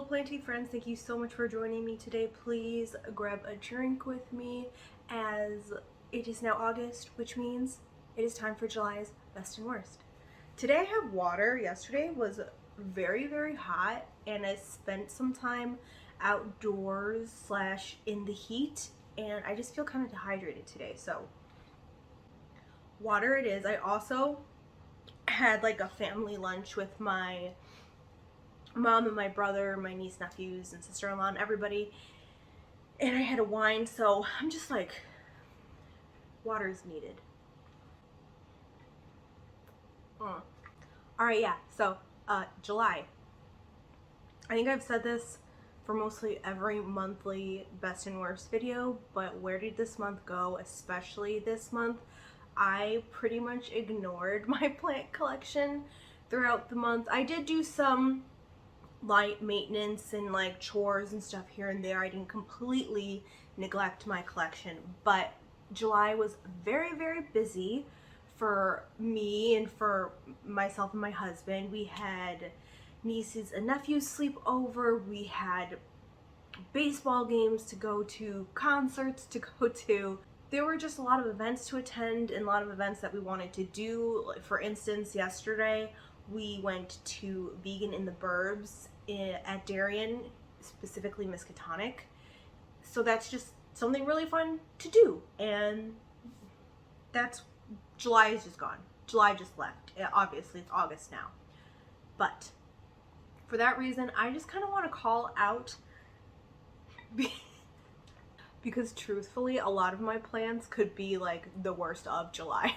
planty friends, thank you so much for joining me today. Please grab a drink with me as it is now August, which means it is time for July's best and worst. Today I have water. Yesterday was very hot and I spent some time outdoors slash in the heat and I just feel kind of dehydrated today, so water it is. I also had like a family lunch with my mom and my brother, my niece, nephews, and sister-in-law, and everybody. And I had a wine, so I'm just like, water is needed. Alright, yeah, so, July. I think I've said this for mostly every monthly best and worst video, but where did this month go, especially this month? I pretty much ignored my plant collection throughout the month. I did do some light maintenance and like chores and stuff here and there. I didn't completely neglect my collection, but July was very busy for me and for myself and my husband. We had nieces and nephews sleep over, we had baseball games to go to, concerts to go to. There were just a lot of events to attend and a lot of events that we wanted to do. For instance, yesterday we went to Vegan in the Burbs at Darien, specifically Miskatonic. So that's just something really fun to do. And that's, July is just gone. July just left. Obviously, it's August now. But for that reason, I just kind of want to call out because truthfully, a lot of my plans could be like the worst of July.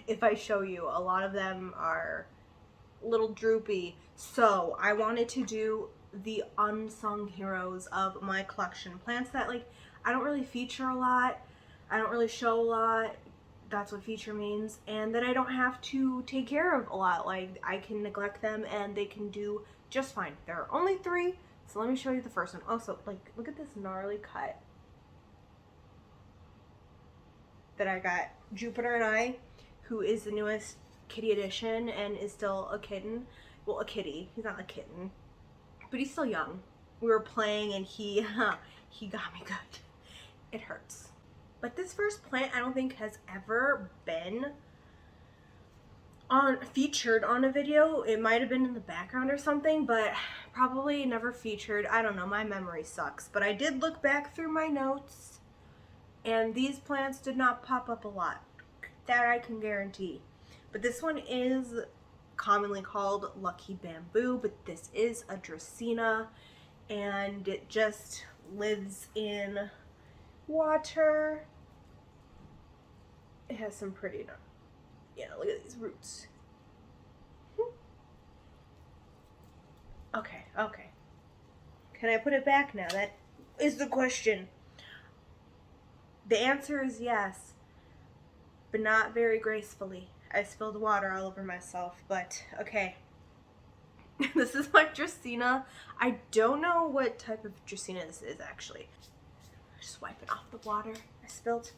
If I show you, a lot of them are a little droopy. So I wanted to do the unsung heroes of my collection. Plants that like I don't really feature a lot, I don't really show a lot, that's what feature means, and that I don't have to take care of a lot. Like I can neglect them and they can do just fine. There are only 3, so let me show you the first one. Also, like, look at this gnarly cut that I got. Jupiter and I, who is the newest kitty edition and is still a kitten. Well, a kitty. He's not a kitten, but he's still young. We were playing and he got me good. It hurts. But this first plant I don't think has ever been featured on a video. It might have been in the background or something, but probably never featured. I don't know, my memory sucks. But I did look back through my notes and these plants did not pop up a lot. That I can guarantee. But this one is commonly called Lucky Bamboo, but this is a Dracaena and it just lives in water. It has some pretty, yeah, look at these roots. Okay. Can I put it back now? That is the question. The answer is yes, but not very gracefully. I spilled water all over myself, but okay. This is my Dracaena. I don't know what type of Dracaena this is actually. Just wiping off the water I spilled.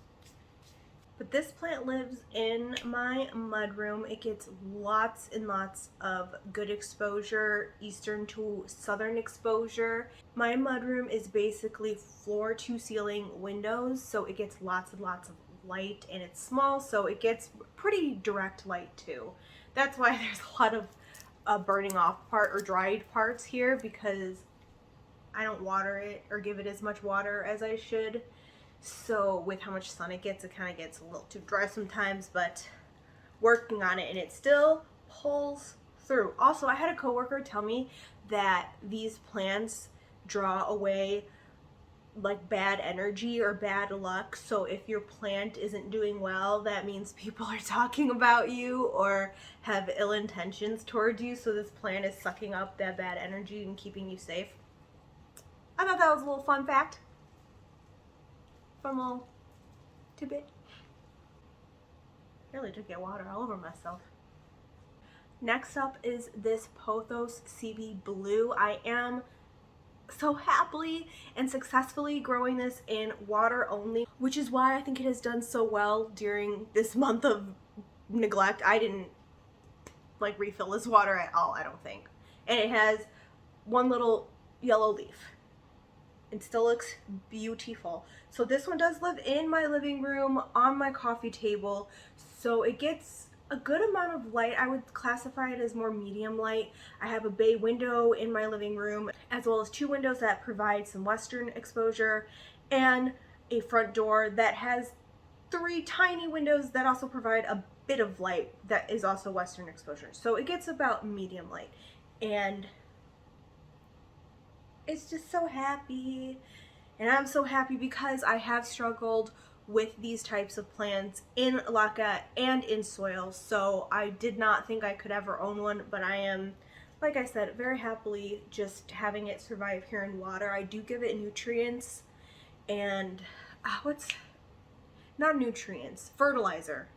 But this plant lives in my mudroom. It gets lots and lots of good exposure, eastern to southern exposure. My mudroom is basically floor to ceiling windows, so it gets lots and lots of light, and it's small, so it gets pretty direct light too. That's why there's a lot of burning off part or dried parts here, because I don't water it or give it as much water as I should. So with how much sun it gets, it kind of gets a little too dry sometimes, but working on it and it still pulls through. Also, I had a coworker tell me that these plants draw away like bad energy or bad luck. So if your plant isn't doing well, that means people are talking about you or have ill intentions towards you. So this plant is sucking up that bad energy and keeping you safe. I thought that was a little fun fact. Fun little tidbit. Really did get water all over myself. Next up is this Pothos CB Blue. I am so happily and successfully growing this in water only, which is why I think it has done so well during this month of neglect. I didn't like refill this water at all, I don't think. And it has one little yellow leaf. It still looks beautiful. So this one does live in my living room on my coffee table, so it gets a good amount of light. I would classify it as more medium light. I have a bay window in my living room, as well as 2 windows that provide some western exposure, and a front door that has 3 tiny windows that also provide a bit of light that is also western exposure. So it gets about medium light, and it's just so happy. And I'm so happy because I have struggled with these types of plants in leca and in soil, so I did not think I could ever own one, but I am, like I said, very happily just having it survive here in water. I do give it nutrients and not nutrients, fertilizer.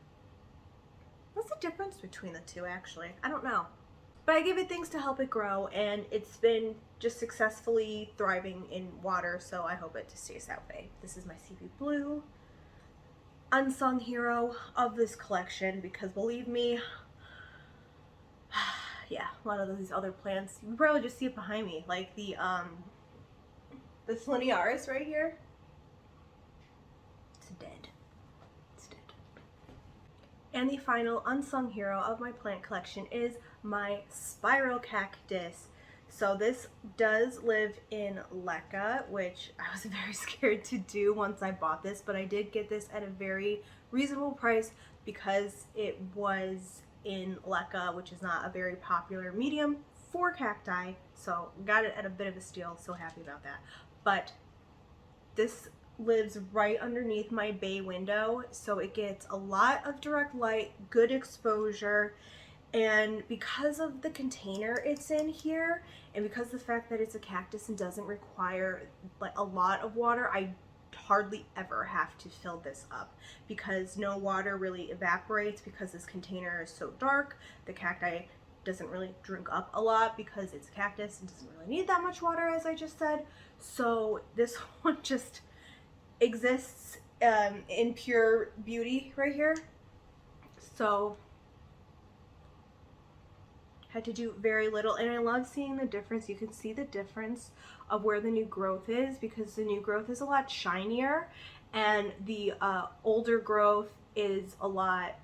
What's the difference between the two, actually? I don't know. But I give it things to help it grow, and it's been just successfully thriving in water, so I hope it just stays that way. This is my CB Blue, unsung hero of this collection, because believe me, yeah, a lot of these other plants, you can probably just see it behind me, like the linearis right here. It's dead. It's dead. And the final unsung hero of my plant collection is my spiral cactus. So this does live in leca, which I was very scared to do once I bought this, but I did get this at a very reasonable price because it was in leca, which is not a very popular medium for cacti. So got it at a bit of a steal, so happy about that. But this lives right underneath my bay window, so it gets a lot of direct light, good exposure, and because of the container it's in here, and because of the fact that it's a cactus and doesn't require like a lot of water, I hardly ever have to fill this up because no water really evaporates because this container is so dark. The cacti doesn't really drink up a lot because it's a cactus and doesn't really need that much water, as I just said. So this one just exists in pure beauty right here. So had to do very little, and I love seeing the difference. You can see the difference of where the new growth is because the new growth is a lot shinier and the older growth is a lot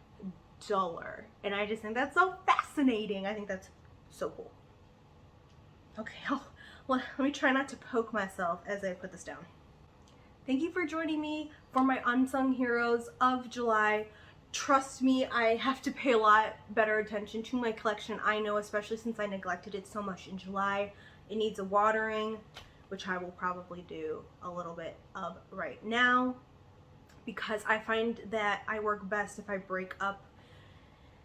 duller, and I just think that's so fascinating. I think that's so cool. Okay, let me try not to poke myself as I put this down. Thank you for joining me for my unsung heroes of July. Trust me, I have to pay a lot better attention to my collection. I know, especially since I neglected it so much in July. It needs a watering, which I will probably do a little bit of right now, because I find that I work best if I break up.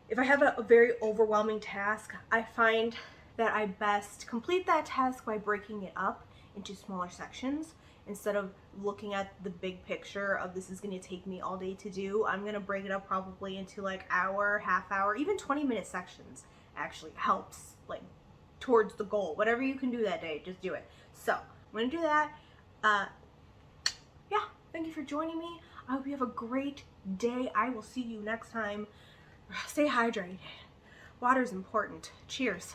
If I have a very overwhelming task, I find that I best complete that task by breaking it up into smaller sections. Instead of looking at the big picture of this is going to take me all day to do, I'm going to break it up probably into like hour, half hour, even 20-minute sections. Actually helps like towards the goal. Whatever you can do that day, just do it. So I'm going to do that. Yeah, thank you for joining me. I hope you have a great day. I will see you next time. Stay hydrated. Water is important. Cheers.